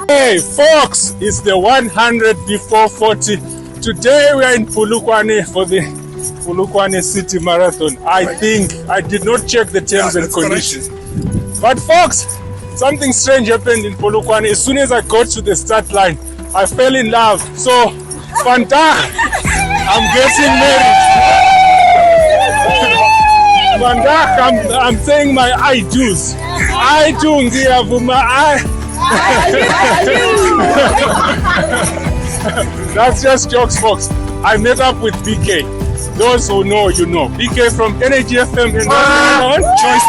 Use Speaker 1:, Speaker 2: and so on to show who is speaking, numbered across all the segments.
Speaker 1: Hey folks, it's the 100 before 40. Today we are in Polokwane for the Polokwane City Marathon. I think I did not check the terms and conditions. But folks, something strange happened in Polokwane. As soon as I got to the start line, I fell in love. So, Fanta, I'm getting married. Fanta, I'm saying my I do's. I do ngiyavuma. That's just jokes, folks. I met up with BK. Those who know, you know. BK from Energy FM and Choice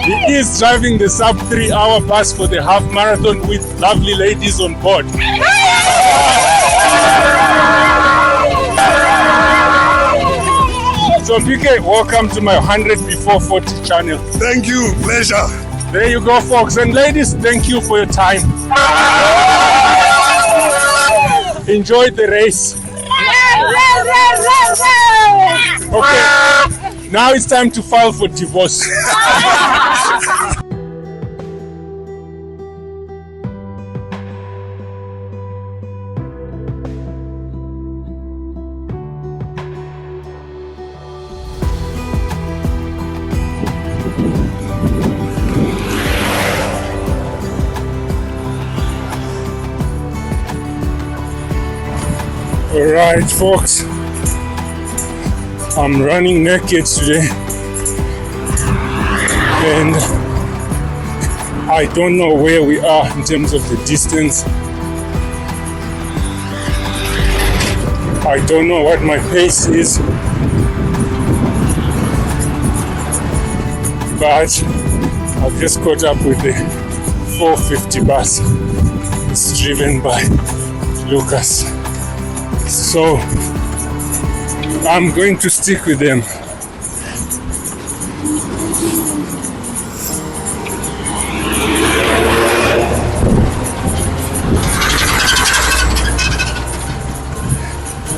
Speaker 1: FM. He is driving the sub 3-hour bus for the half marathon with lovely ladies on board. So BK, welcome to my 100 before 40 channel.
Speaker 2: Thank you, pleasure.
Speaker 1: There you go, folks. And ladies, thank you for your time. Enjoy the race. Okay, now it's time to file for divorce. Alright folks, I'm running naked today and I don't know where we are in terms of the distance. I don't know what my pace is, but I've just caught up with the 450 bus. It's driven by Lucas. So I'm going to stick with them.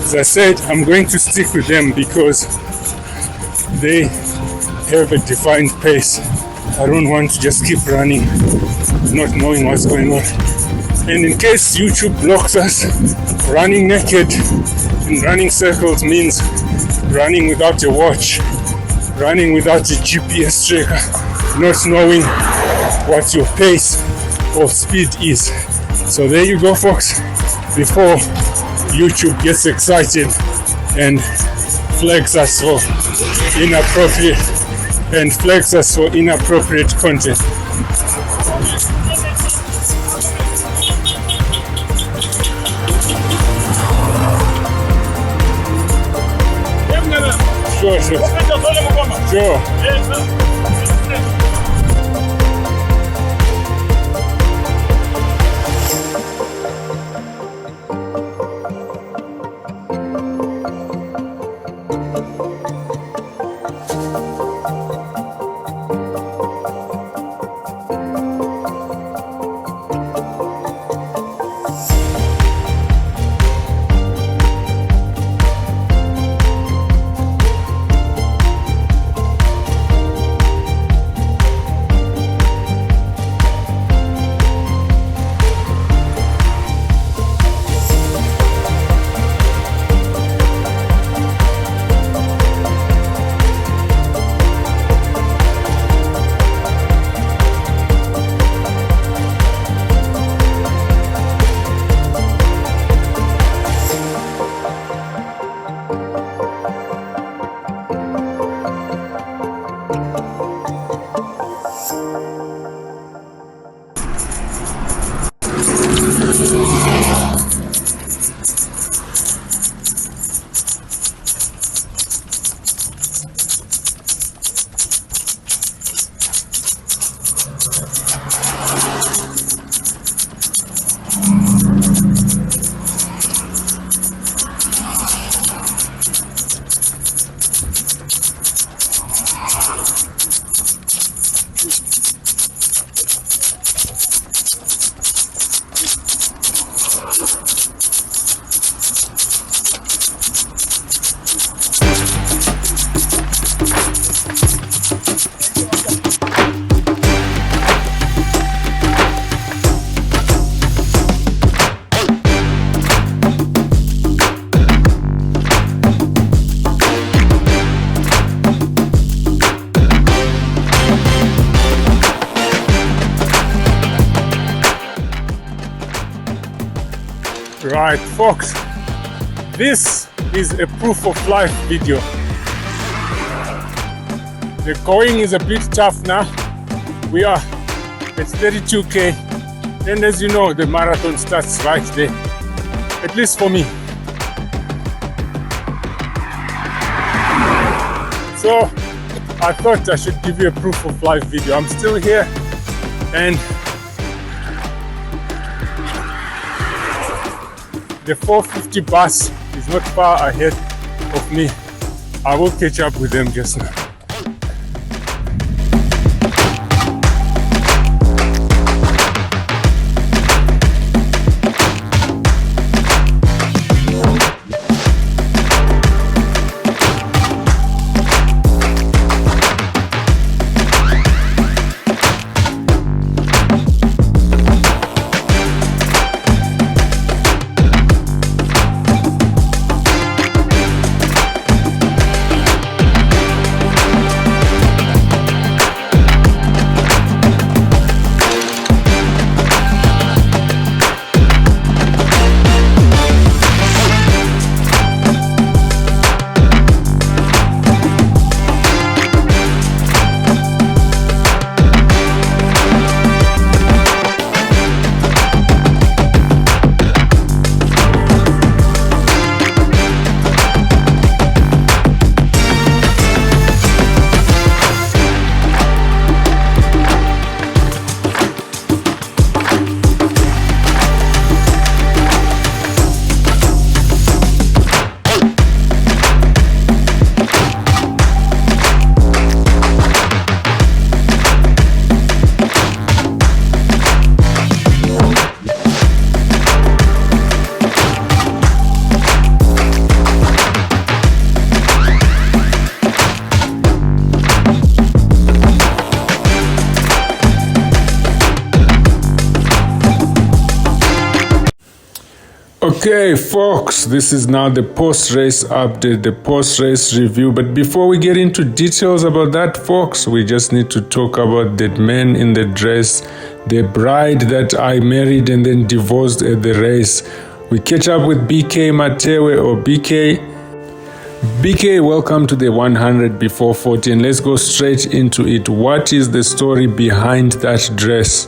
Speaker 1: As I said, I'm going to stick with them because they have a defined pace. I don't want to just keep running, not knowing what's going on. And in case YouTube blocks us, running naked in running circles means running without a watch, running without a GPS tracker, not knowing what your pace or speed is. So there you go, folks, before YouTube gets excited and flags us for inappropriate content. Sure. Right, folks, this is a proof of life video. The going is a bit tough now. We are at 32k, and as you know, the marathon starts right there, at least for me. So I thought I should give you a proof of life video. I'm still here, and the 450 bus is not far ahead of me. I will catch up with them just now. Okay, folks, this is now the post-race update, the post-race review. But before we get into details about that, folks, we just need to talk about the man in the dress, the bride that I married and then divorced at the race. We catch up with BK Matewe, or BK. BK, welcome to the 100 before 40, and let's go straight into it. What is the story behind that dress?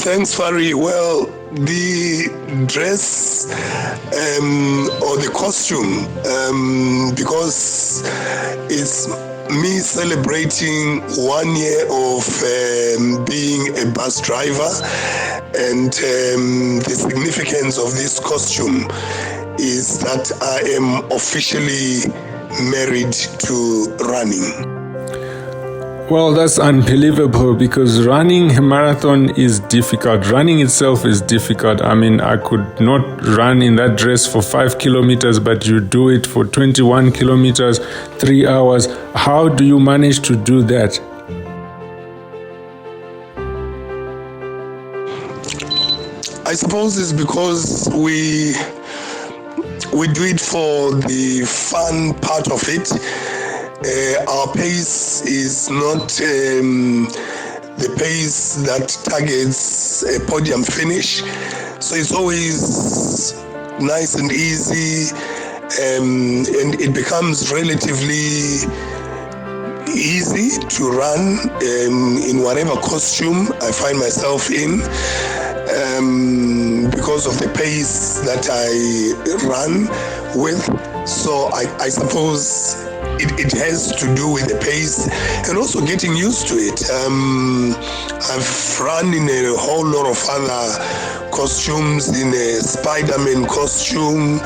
Speaker 2: Thanks, Fari. Well, the dress or the costume, because it's me celebrating 1 year of being a bus driver, and the significance of this costume is that I am officially married to running.
Speaker 1: Well, that's unbelievable, because running a marathon is difficult. Running itself is difficult. I mean, I could not run in that dress for 5 kilometers, but you do it for 21 kilometers, 3 hours. How do you manage to do that?
Speaker 2: I suppose it's because we do it for the fun part of it. Our pace is not the pace that targets a podium finish, so it's always nice and easy, and it becomes relatively easy to run in whatever costume I find myself in, because of the pace that I run with. So I suppose it has to do with the pace and also getting used to it. I've run in a whole lot of other costumes, in a Spider-Man costume,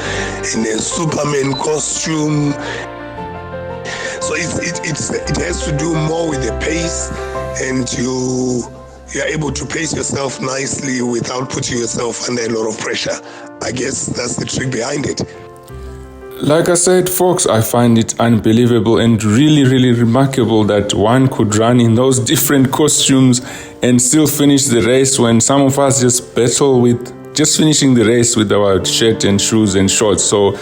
Speaker 2: in a Superman costume. So it has to do more with the pace, and you're able to pace yourself nicely without putting yourself under a lot of pressure. I guess that's the trick behind it.
Speaker 1: Like I said, folks, I find it unbelievable and really, really remarkable that one could run in those different costumes and still finish the race, when some of us just battle with just finishing the race with our shirt and shoes and shorts. So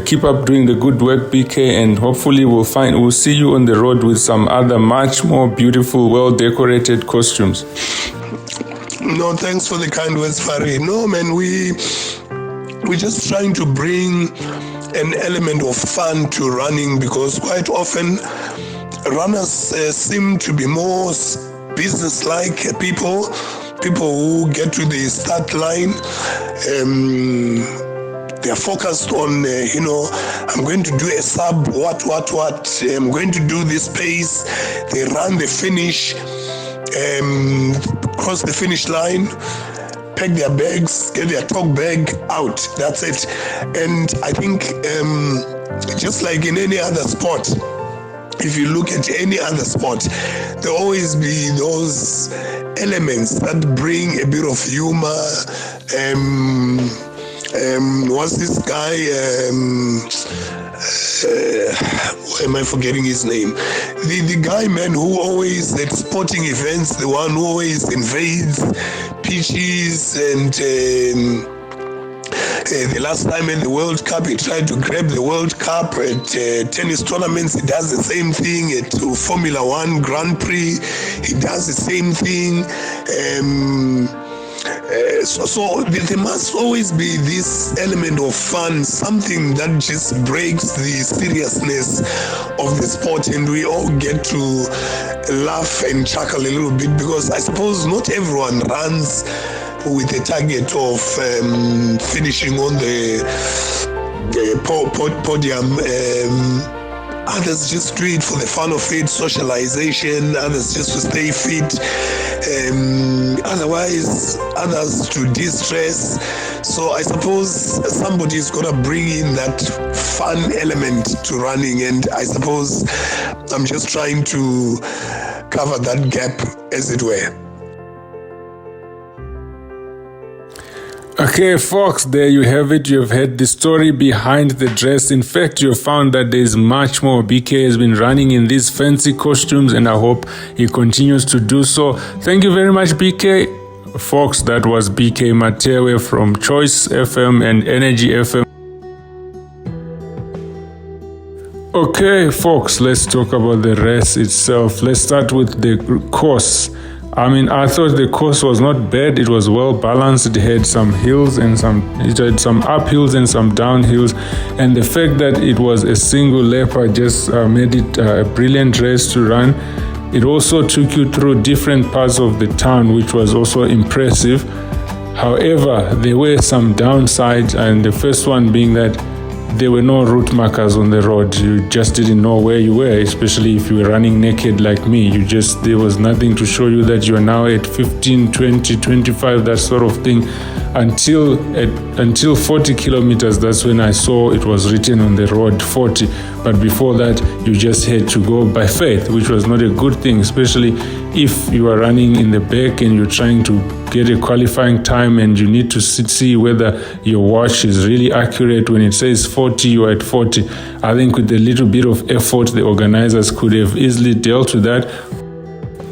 Speaker 1: keep up doing the good work, BK, and hopefully we'll see you on the road with some other much more beautiful, well-decorated costumes.
Speaker 2: No, thanks for the kind words, Farid. No, man, we're just trying to bring an element of fun to running, because quite often runners seem to be more business-like people who get to the start line. They are focused on, I'm going to do a sub, what, I'm going to do this pace. They run the finish, cross the finish line, pack their bags, get their talk bag out. That's it. And I think just like in any other sport, if you look at any other sport, there will always be those elements that bring a bit of humor. What's this guy? Why am I forgetting his name? The guy, man, who always at sporting events, the one who always invades pitches, and the last time in the World Cup, he tried to grab the World Cup. At tennis tournaments, he does the same thing. At Formula One Grand Prix, he does the same thing. So there must always be this element of fun, something that just breaks the seriousness of the sport, and we all get to laugh and chuckle a little bit, because I suppose not everyone runs with a target of finishing on the podium. Others just do it for the fun of it, socialization, others just to stay fit, otherwise others to de-stress. So I suppose somebody's got to bring in that fun element to running, and I suppose I'm just trying to cover that gap, as it were.
Speaker 1: Okay, folks, there you have it. You've heard the story behind the dress. In fact, you found that there's much more. BK has been running in these fancy costumes, and I hope he continues to do so. Thank you very much, BK. Folks, that was BK Matewe from Choice FM and Energy FM. Okay, folks, let's talk about the race itself. Let's start with the course. I mean, I thought the course was not bad. It was well balanced. It had some hills and it had some uphills and some downhills. And the fact that it was a single lapper just made it a brilliant race to run. It also took you through different parts of the town, which was also impressive. However, there were some downsides, and the first one being that there were no route markers on the road. You just didn't know where you were, especially if you were running naked like me. There was nothing to show you that you are now at 15, 20, 25, that sort of thing. Until 40 kilometers, that's when I saw it was written on the road 40. But before that, you just had to go by faith, which was not a good thing, especially if you are running in the back and you're trying to get a qualifying time and you need to see whether your watch is really accurate. When it says 40, you're at 40. I think with a little bit of effort, the organizers could have easily dealt with that.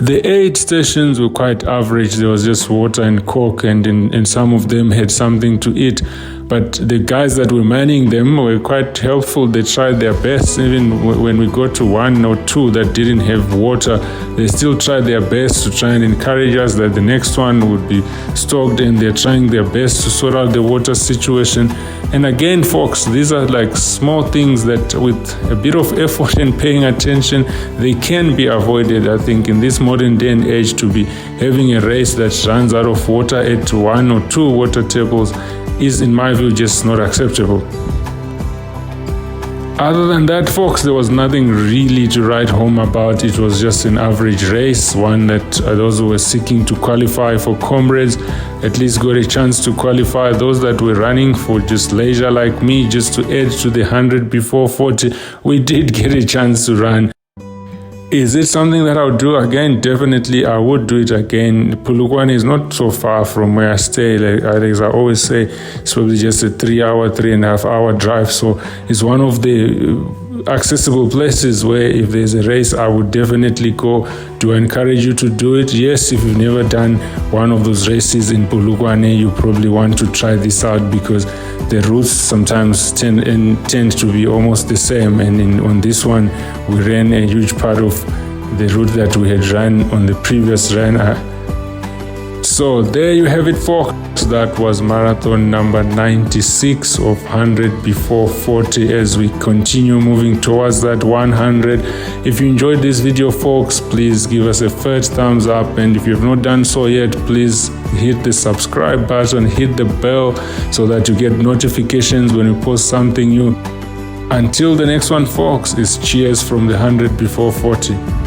Speaker 1: The aid stations were quite average. There was just water and coke, and some of them had something to eat. But the guys that were manning them were quite helpful. They tried their best. Even when we got to one or two that didn't have water, they still tried their best to try and encourage us that the next one would be stocked, and they're trying their best to sort out the water situation. And again, folks, these are like small things that with a bit of effort and paying attention, they can be avoided. I think in this modern day and age, to be having a race that runs out of water at one or two water tables is, in my view, just not acceptable. Other than that, folks, there was nothing really to write home about. It was just an average race, one that those who were seeking to qualify for comrades at least got a chance to qualify. Those that were running for just leisure like me, just to add to the 100 before 40, we did get a chance to run. Is it something that I would do again? Definitely, I would do it again. Polokwane is not so far from where I stay. As I always say, it's probably just a 3.5 hour drive. So it's one of the accessible places where if there's a race, I would definitely go. Do I encourage you to do it? Yes, if you've never done one of those races in Polokwane, you probably want to try this out, because the routes sometimes tend to be almost the same. And on this one, we ran a huge part of the route that we had run on the previous run. So there you have it, folks. That was marathon number 96 of 100 before 40 as we continue moving towards that 100. If you enjoyed this video, folks, please give us a first thumbs up, and if you have not done so yet, please hit the subscribe button, hit the bell so that you get notifications when we post something new. Until the next one, folks, is cheers from the 100 before 40.